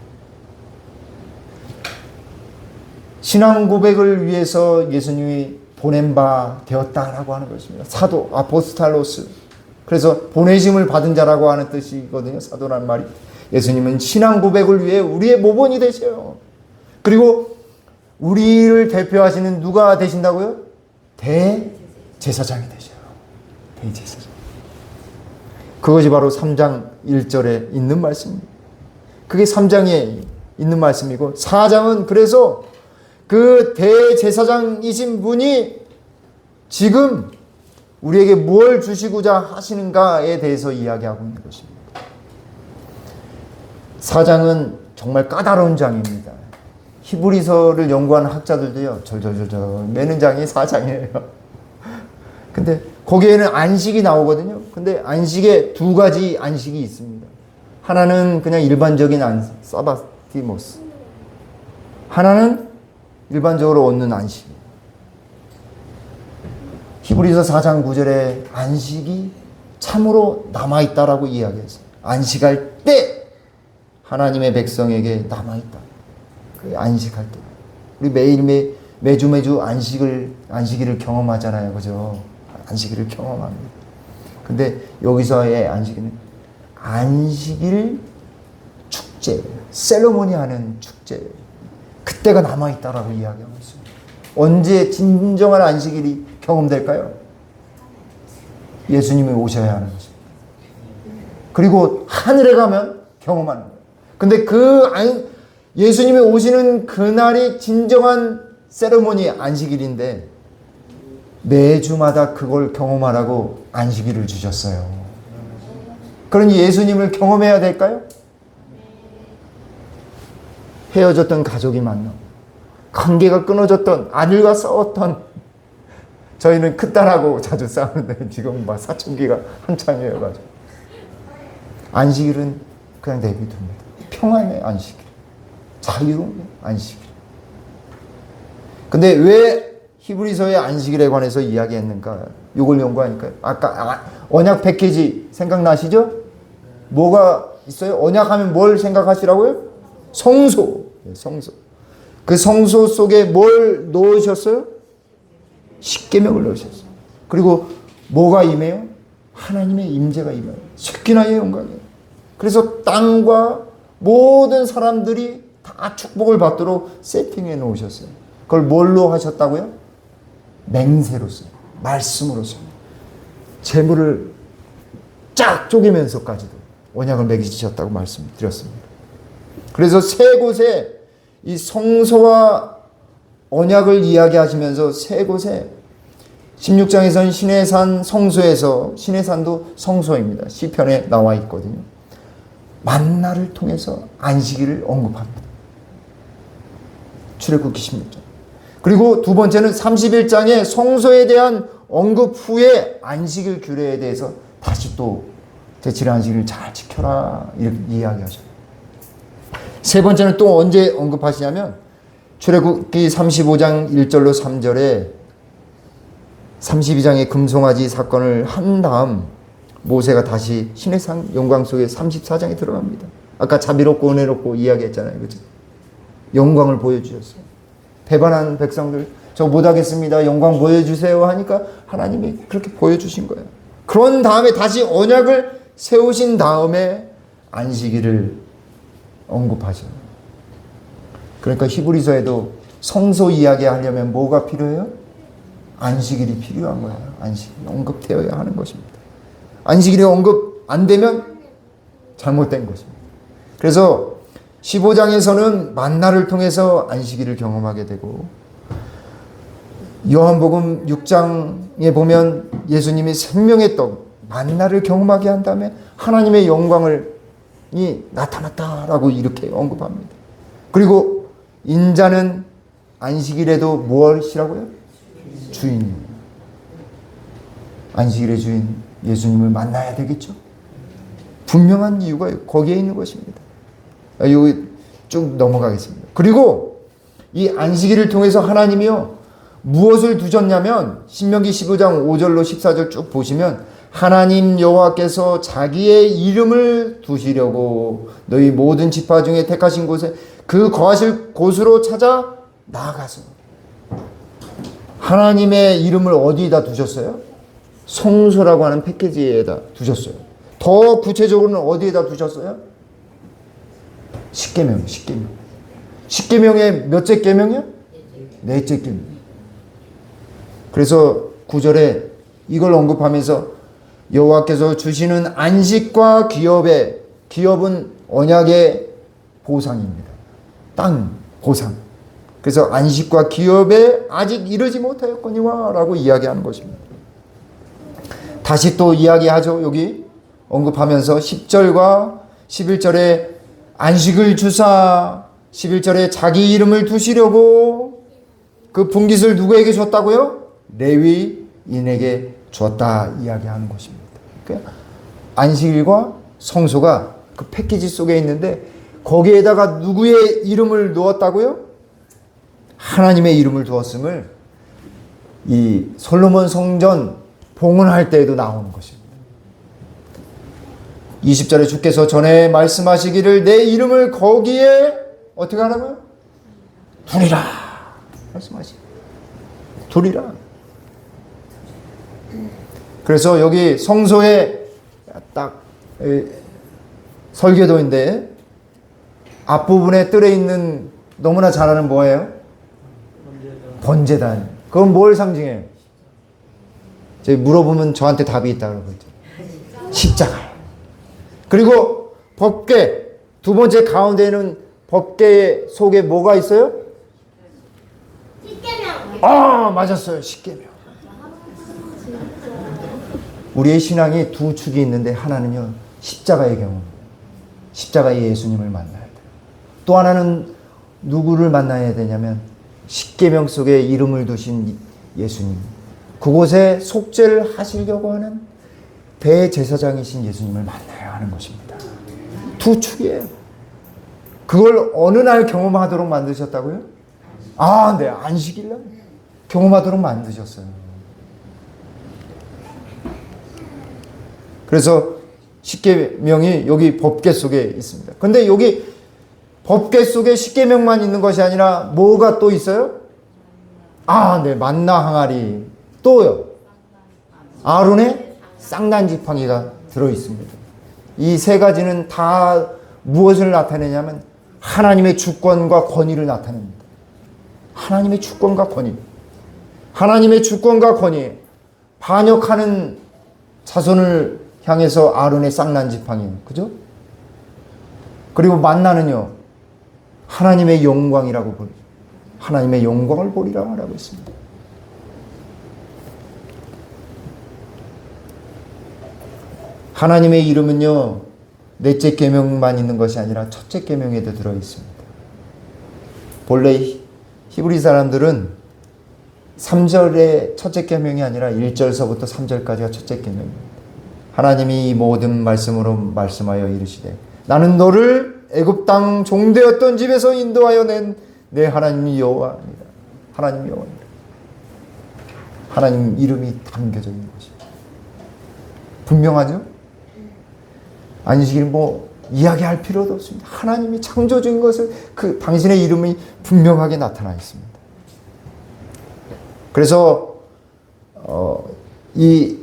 신앙 고백을 위해서 예수님이 보낸 바 되었다라고 하는 것입니다. 사도, 아포스탈로스. 그래서 보내심을 받은 자라고 하는 뜻이거든요. 사도란 말이. 예수님은 신앙 고백을 위해 우리의 모본이 되셔요. 그리고 우리를 대표하시는 누가 되신다고요? 대제사장이 되셔요. 대제사장. 그것이 바로 3장 1절에 있는 말씀입니다. 그게 3장에 있는 말씀이고 4장은 그래서 그 대제사장이신 분이 지금 우리에게 무엇을 주시고자 하시는가에 대해서 이야기하고 있는 것입니다. 4장은 정말 까다로운 장입니다. 히브리서를 연구하는 학자들도요, 절절절절 매는 장이 4장이에요. 근데 거기에는 안식이 나오거든요. 근데 안식에 두 가지 안식이 있습니다. 하나는 그냥 일반적인 안식, 사바티모스. 하나는 일반적으로 얻는 안식. 히브리서 4장 9절에 안식이 참으로 남아있다라고 이야기했어요. 안식할 때 하나님의 백성에게 남아있다. 그 안식할 때. 우리 매주 안식일을 경험하잖아요. 그죠? 안식일을 경험합니다. 근데 여기서의 안식일은 안식일 축제, 셀러모니 하는 축제. 그때가 남아있다라고 이야기하고 있습니다. 언제 진정한 안식일이 경험될까요? 예수님이 오셔야 하는 것입니다. 그리고 하늘에 가면 경험하는 거예요. 근데 예수님이 오시는 그날이 진정한 세레모니 안식일인데 매주마다 그걸 경험하라고 안식일을 주셨어요. 그러니 예수님을 경험해야 될까요? 헤어졌던 가족이 만나 관계가 끊어졌던 아들과 싸웠던 저희는 큰딸하고 자주 싸우는데 지금 막 사춘기가 한창이어가지고 안식일은 그냥 내비둡니다. 평안의 안식일, 자유의 안식일. 근데 왜 히브리서의 안식일에 관해서 이야기했는가? 이걸 연구하니까 아까 언약 패키지 생각나시죠? 뭐가 있어요? 언약하면 뭘 생각하시라고요? 성소. 성소. 그 성소 속에 뭘 넣으셨어요? 십계명을 넣으셨어요. 그리고 뭐가 임해요? 하나님의 임재가 임해요. 쉐키나의 영광이에요. 그래서 땅과 모든 사람들이 다 축복을 받도록 세팅해 놓으셨어요. 그걸 뭘로 하셨다고요? 맹세로서, 말씀으로서, 재물을 쫙 쪼개면서까지도 언약을 맺으셨다고 말씀드렸습니다. 그래서 세 곳에 이 성소와 언약을 이야기하시면서 세 곳에 16장에서는 시내산 성소에서, 시내산도 성소입니다. 시편에 나와 있거든요. 만나를 통해서 안식일을 언급합니다. 출애굽기 16장. 그리고 두 번째는 31장에 성소에 대한 언급 후에 안식일 규례에 대해서 다시 또 제7의 안식일을 잘 지켜라 이렇게 이야기하셔요. 세 번째는 또 언제 언급하시냐면 출애굽기 35장 1절로 3절에 32장의 금송아지 사건을 한 다음 모세가 다시 시내산 영광 속에 34장에 들어갑니다. 아까 자비롭고 은혜롭고 이야기했잖아요. 그렇죠? 영광을 보여주셨어요. 배반한 백성들 저 못하겠습니다. 영광 보여주세요 하니까 하나님이 그렇게 보여주신 거예요. 그런 다음에 다시 언약을 세우신 다음에 안식일을 언급하셔요. 그러니까 히브리서에도 성소 이야기하려면 뭐가 필요해요? 안식일이 필요한 거예요. 안식일이 언급되어야 하는 것입니다. 안식일이 언급 안 되면 잘못된 것입니다. 그래서 15장에서는 만나를 통해서 안식일을 경험하게 되고 요한복음 6장에 보면 예수님이 생명의 떡 만나를 경험하게 한 다음에 하나님의 영광을 나타났다라고 이렇게 언급합니다. 그리고 인자는 안식일에도 무엇이라고요? 주인입니다. 안식일의 주인 예수님을 만나야 되겠죠? 분명한 이유가 거기에 있는 것입니다. 여기 쭉 넘어가겠습니다. 그리고 이 안식일을 통해서 하나님이요 무엇을 두셨냐면 신명기 15장 5절로 14절 쭉 보시면 하나님 여호와께서 자기의 이름을 두시려고 너희 모든 지파 중에 택하신 곳에 그 거하실 곳으로 찾아 나아가서 하나님의 이름을 어디에다 두셨어요? 성소라고 하는 패키지에다 두셨어요. 더 구체적으로는 어디에다 두셨어요? 십계명. 십계명의 몇째 계명이요? 넷째 계명. 그래서 9절에 이걸 언급하면서 여호와께서 주시는 안식과 기업은 언약의 보상입니다. 땅 보상. 그래서 안식과 기업에 아직 이르지 못하였거니와 라고 이야기하는 것입니다. 다시 또 이야기하죠. 여기 언급하면서 10절과 11절에 안식을 주사 11절에 자기 이름을 두시려고 그 분깃을 누구에게 줬다고요? 레위인에게 줬다 이야기하는 것입니다. 그러니까 안식일과 성소가 그 패키지 속에 있는데 거기에다가 누구의 이름을 넣었다고요? 하나님의 이름을 두었음을 이 솔로몬 성전 봉헌할 때에도 나오는 것입니다. 20절에 주께서 전에 말씀하시기를 내 이름을 거기에 어떻게 하라고요? 두리라 말씀하시. 두리라. 그래서 여기 성소에 딱 설계도인데 앞부분에 뜰에 있는 너무나 잘 아는 뭐예요? 번제단. 그건 뭘 상징해요? 저희 물어보면 저한테 답이 있다고 그러죠. 십자가. 그리고 법궤 두 번째 가운데는 법궤 속에 뭐가 있어요? 십계명. 아 맞았어요. 십계명. 우리의 신앙이 두 축이 있는데 하나는요 십자가의 경우 십자가의 예수님을 만나야 돼요. 또 하나는 누구를 만나야 되냐면 십계명 속에 이름을 두신 예수님, 그곳에 속죄를 하시려고 하는 대제사장이신 예수님을 만나야 하는 것입니다. 두 축이에요. 그걸 어느 날 경험하도록 만드셨다고요? 네, 안식일 날 경험하도록 만드셨어요. 그래서 십계명이 여기 법궤 속에 있습니다. 근데 여기 법궤 속에 십계명만 있는 것이 아니라 뭐가 또 있어요? 네, 만나 항아리, 또요 아론의 쌍난 지팡이가 들어 있습니다. 이 세 가지는 다 무엇을 나타내냐면 하나님의 주권과 권위를 나타냅니다. 하나님의 주권과 권위. 하나님의 주권과 권위. 반역하는 자손을 향해서 아론의 쌍난 지팡이. 그죠? 그리고 만나는요. 하나님의 영광이라고 부릅니다. 하나님의 영광을 보리라 하라고 했습니다. 하나님의 이름은요. 넷째 계명만 있는 것이 아니라 첫째 계명에도 들어 있습니다. 본래 히브리 사람들은 3절의 첫째 계명이 아니라 1절서부터 3절까지가 첫째 계명입니다. 하나님이 이 모든 말씀으로 말씀하여 이르시되 나는 너를 애굽 땅 종되었던 집에서 인도하여 낸 내 하나님이 여호와니라. 하나님이 여호와니라. 하나님 이름이 담겨져 있는 것입니다. 분명하죠? 안식일 이야기할 필요도 없습니다. 하나님이 창조주인 것을 당신의 이름이 분명하게 나타나 있습니다. 그래서 이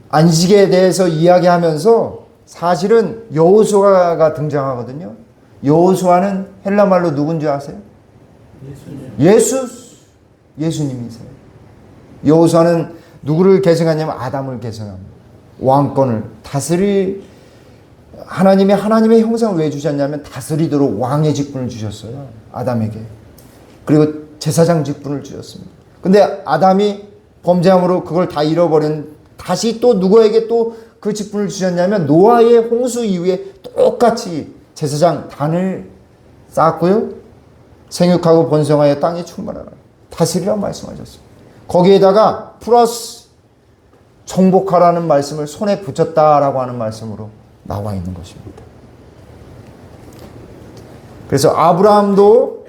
안식에 대해서 이야기하면서 사실은 여호수아가 등장하거든요. 여호수아는 헬라 말로 누군지 아세요? 예수님이세요. 여호수아는 누구를 계승하냐면 아담을 계승합니다. 왕권을 하나님의 형상을 왜 주셨냐면 다스리도록 왕의 직분을 주셨어요. 아담에게. 그리고 제사장 직분을 주셨습니다. 근데 아담이 범죄함으로 그걸 다 잃어버린 다시 또 누구에게 또 그 직분을 주셨냐면 노아의 홍수 이후에 똑같이 제사장 단을 쌓았고요. 생육하고 번성하여 땅에 충만하라. 다스리라고 말씀하셨습니다. 거기에다가 플러스 정복하라는 말씀을 손에 붙였다라고 하는 말씀으로 나와 있는 것입니다. 그래서 아브라함도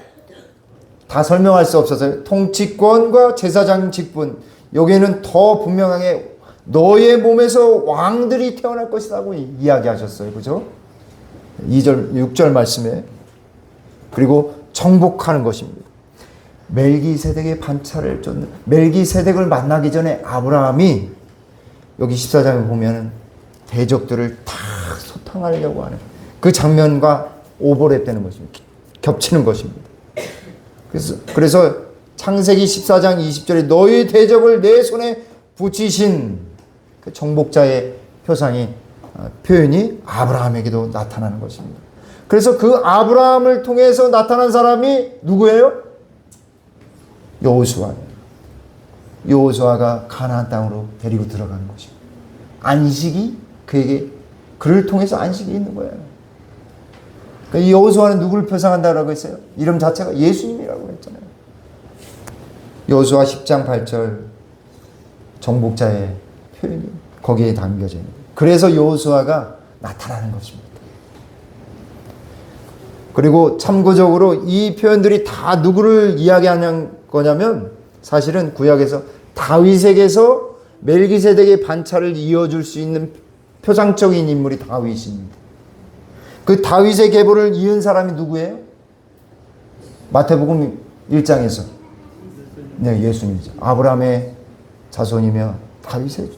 다 설명할 수 없어서 통치권과 제사장 직분, 여기에는 더 분명하게 너의 몸에서 왕들이 태어날 것이라고 이야기하셨어요. 그죠? 2절, 6절 말씀에. 그리고 정복하는 것입니다. 멜기세덱의 반차를 쫓는, 멜기세덱을 만나기 전에 아브라함이 여기 14장에 보면은 대적들을 다 소탕하려고 하는 그 장면과 오버랩되는 것입니다. 겹치는 것입니다. 그래서 창세기 14장 20절에 너희 대적을 내 손에 붙이신 그 정복자의 표현이 아브라함에게도 나타나는 것입니다. 그래서 그 아브라함을 통해서 나타난 사람이 누구예요? 여호수아예요. 여호수아가 가나안 땅으로 데리고 들어가는 것입니다. 안식이 그를 통해서 안식이 있는 거예요. 그러니까 이 여호수아는 누구를 표상한다라고 했어요? 이름 자체가 예수님이라고 했잖아요. 여호수아 10장 8절 정복자의 표현이 거기에 담겨져 있는 거예요. 그래서 여호수아가 나타나는 것입니다. 그리고 참고적으로 이 표현들이 다 누구를 이야기하는 거냐면 사실은 구약에서 다윗에게서 멜기세덱의 반차를 이어줄 수 있는 표상적인 인물이 다윗입니다. 그 다윗의 계보를 이은 사람이 누구예요? 마태복음 1장에서 네, 예수님이죠. 아브라함의 자손이며 다윗의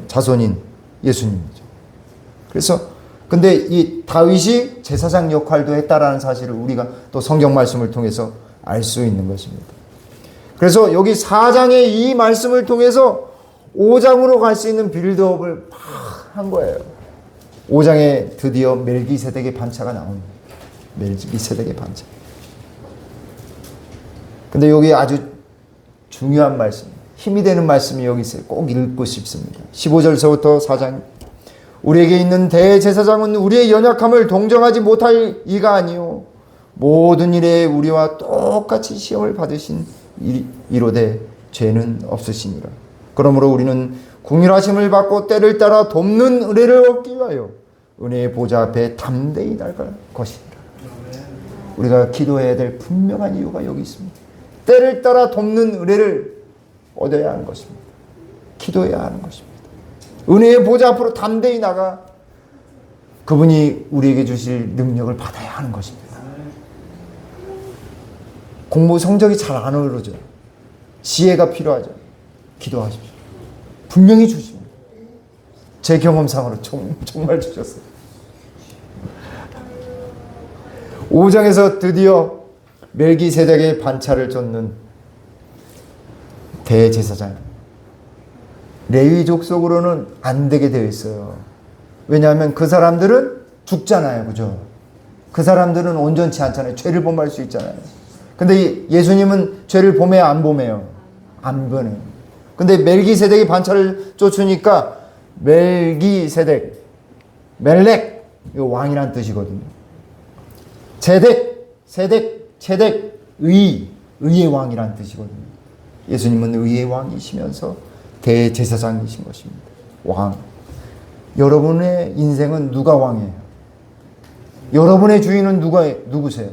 자손인 예수님이죠. 그래서 근데 이 다윗이 제사장 역할도 했다라는 사실을 우리가 또 성경 말씀을 통해서 알 수 있는 것입니다. 그래서 여기 4장의 이 말씀을 통해서 5장으로 갈 수 있는 빌드업을 막 한 거예요. 5장에 드디어 멜기세덱의 반차가 나옵니다. 멜기세덱의 반차. 근데 여기 아주 중요한 말씀, 힘이 되는 말씀이 여기 있어요. 꼭 읽고 싶습니다. 15절서부터 4장. 우리에게 있는 대제사장은 우리의 연약함을 동정하지 못할 이가 아니요 모든 일에 우리와 똑같이 시험을 받으신 이로되 죄는 없으시니라. 그러므로 우리는 긍휼하심을 받고 때를 따라 돕는 은혜를 얻기 위하여 은혜의 보좌 앞에 담대히 나갈 것이니라. 우리가 기도해야 될 분명한 이유가 여기 있습니다. 때를 따라 돕는 은혜를 얻어야 하는 것입니다. 기도해야 하는 것입니다. 은혜의 보좌 앞으로 담대히 나가 그분이 우리에게 주실 능력을 받아야 하는 것입니다. 공부 성적이 잘 안 오르죠. 지혜가 필요하죠. 기도하십시오. 분명히 주십니다. 제 경험상으로 정말 주셨어요. 5장에서 드디어 멜기세덱의 반차를 쫓는 대제사장, 레위 족속으로는 안 되게 되어 있어요. 왜냐하면 그 사람들은 죽잖아요. 그죠? 그 사람들은 온전치 않잖아요. 죄를 범할 수 있잖아요. 근데 예수님은 죄를 범해요, 안 범해요? 안 범해요. 근데 멜기세덱이 반차를 쫓으니까 멜기세덱, 멜렉, 이거 왕이란 뜻이거든요. 제덱, 세덱, 체덱, 의의 왕이란 뜻이거든요. 예수님은 의의 왕이시면서 대제사장이신 것입니다. 왕. 여러분의 인생은 누가 왕이에요? 여러분의 주인은 누구세요?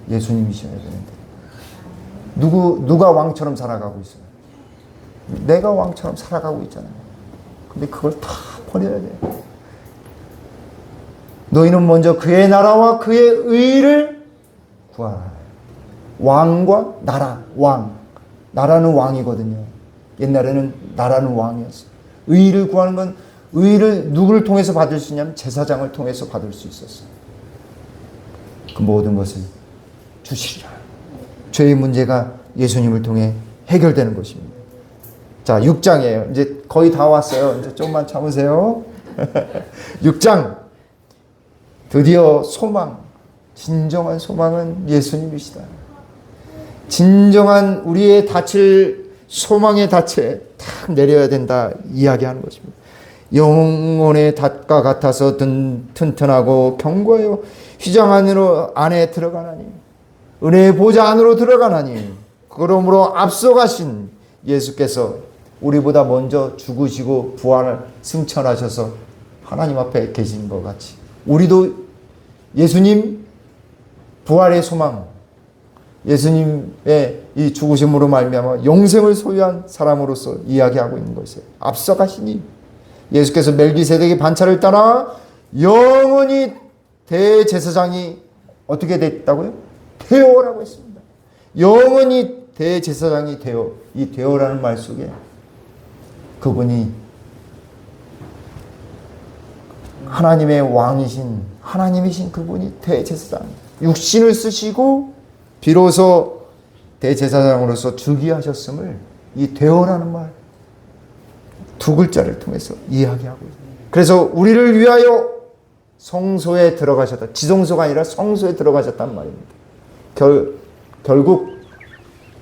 예수님이셔야 되는데. 누가 왕처럼 살아가고 있어요? 내가 왕처럼 살아가고 있잖아요. 근데 그걸 다 버려야 돼요. 너희는 먼저 그의 나라와 그의 의를 구하라. 왕과 나라, 왕. 나라는 왕이거든요. 옛날에는 나라는 왕이었어요. 의를 구하는 건 의를 누구를 통해서 받을 수 있냐면 제사장을 통해서 받을 수 있었어요. 그 모든 것을 주시리라. 죄의 문제가 예수님을 통해 해결되는 것입니다. 자, 6장이에요. 이제 거의 다 왔어요. 이제 좀만 참으세요. 6장. 드디어 소망. 진정한 소망은 예수님이시다. 진정한 우리의 닻을 소망의 닻에 탁 내려야 된다 이야기하는 것입니다. 영혼의 닷과 같아서 튼튼하고 견고하여 휘장 안에 들어가나니 은혜의 보좌 안으로 들어가나니 그러므로 앞서가신 예수께서 우리보다 먼저 죽으시고 부활을 승천하셔서 하나님 앞에 계신 것 같이 우리도 예수님 부활의 소망, 예수님의 이 죽으심으로 말미암아 영생을 소유한 사람으로서 이야기하고 있는 것이에요. 앞서가시니 예수께서 멜기세덱의 반차를 따라 영원히 대제사장이 어떻게 됐다고요? 되어라고 했습니다. 영원히 대제사장이 되어, 이 되어라는 말 속에 그분이 하나님의 왕이신 하나님이신 그분이 대제사장 육신을 쓰시고 비로소 대제사장으로서 즉위하셨음을 이 되어라는 말 두 글자를 통해서 이야기하고 있습니다. 그래서 우리를 위하여 성소에 들어가셨다. 지성소가 아니라 성소에 들어가셨단 말입니다. 결국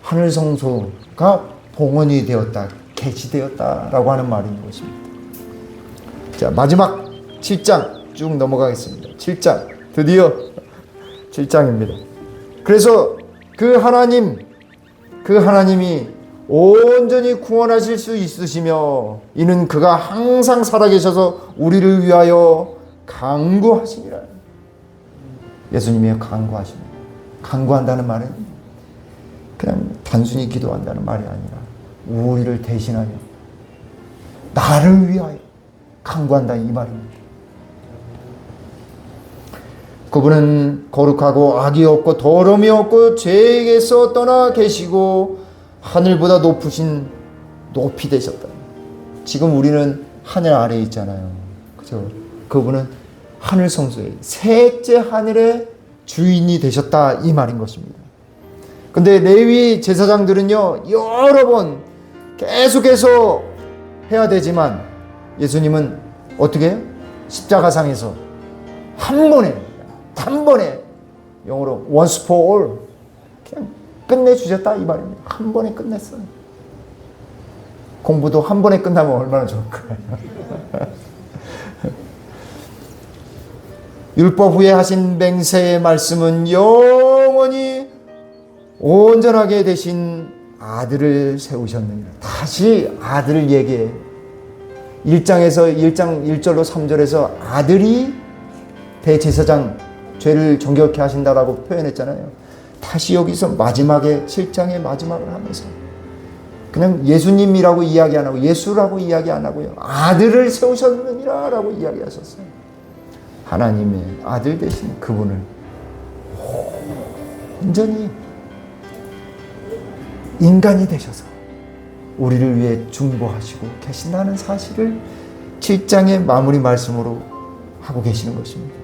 하늘 성소가 봉헌이 되었다. 개시되었다라고 하는 말인 것입니다. 자, 마지막 7장 쭉 넘어가겠습니다. 7장 드디어 7장입니다. 그래서 그 하나님이 온전히 구원하실 수 있으시며 이는 그가 항상 살아계셔서 우리를 위하여 간구하시니라. 예수님이 간구하십니다. 간구한다는 말은 그냥 단순히 기도한다는 말이 아니라 우리를 대신하여 나를 위하여 간구한다 이 말입니다. 그분은 거룩하고 악이 없고 더러움이 없고 죄에게서 떠나 계시고 하늘보다 높이 되셨다. 지금 우리는 하늘 아래에 있잖아요. 그죠? 그분은 하늘 성소에 셋째 하늘의 주인이 되셨다 이 말인 것입니다. 근데 레위 제사장들은요 여러 번 계속해서 해야 되지만 예수님은 어떻게 해요? 십자가상에서 단번에 영어로 once for all 그냥 끝내주셨다 이 말입니다. 한 번에 끝냈어요. 공부도 한 번에 끝나면 얼마나 좋을까요? 율법 후에 하신 맹세의 말씀은 영원히 온전하게 되신 아들을 세우셨느니라. 다시 아들을 얘기해. 1장에서 1장 1절로 3절에서 아들이 대제사장 죄를 정결케 하신다라고 표현했잖아요. 다시 여기서 마지막에 7장의 마지막을 하면서 그냥 예수님이라고 이야기 안 하고 예수라고 이야기 안 하고요. 아들을 세우셨느니라 라고 이야기하셨어요. 하나님의 아들 되신 그분을 온전히 인간이 되셔서 우리를 위해 중보하시고 계신다는 사실을 7장의 마무리 말씀으로 하고 계시는 것입니다.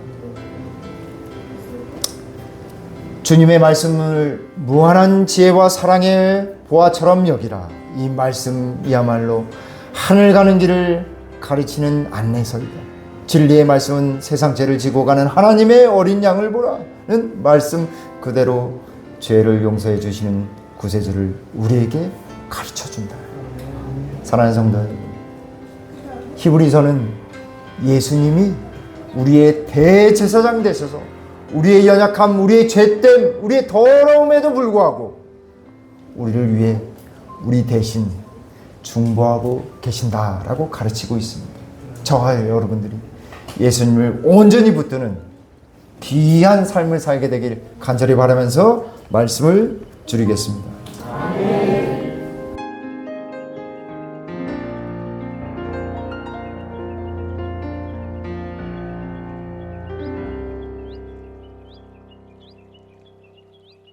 주님의 말씀을 무한한 지혜와 사랑의 보화처럼 여기라. 이 말씀이야말로 하늘 가는 길을 가르치는 안내서이다. 진리의 말씀은 세상 죄를 지고 가는 하나님의 어린 양을 보라는 말씀 그대로 죄를 용서해 주시는 구세주를 우리에게 가르쳐준다. 사랑하는 성도 여러분, 히브리서는 예수님이 우리의 대제사장 되셔서 우리의 연약함, 우리의 죄됨, 우리의 더러움에도 불구하고 우리를 위해 우리 대신 중보하고 계신다라고 가르치고 있습니다. 저와 여러분들이 예수님을 온전히 붙드는 귀한 삶을 살게 되길 간절히 바라면서 말씀을 줄이겠습니다.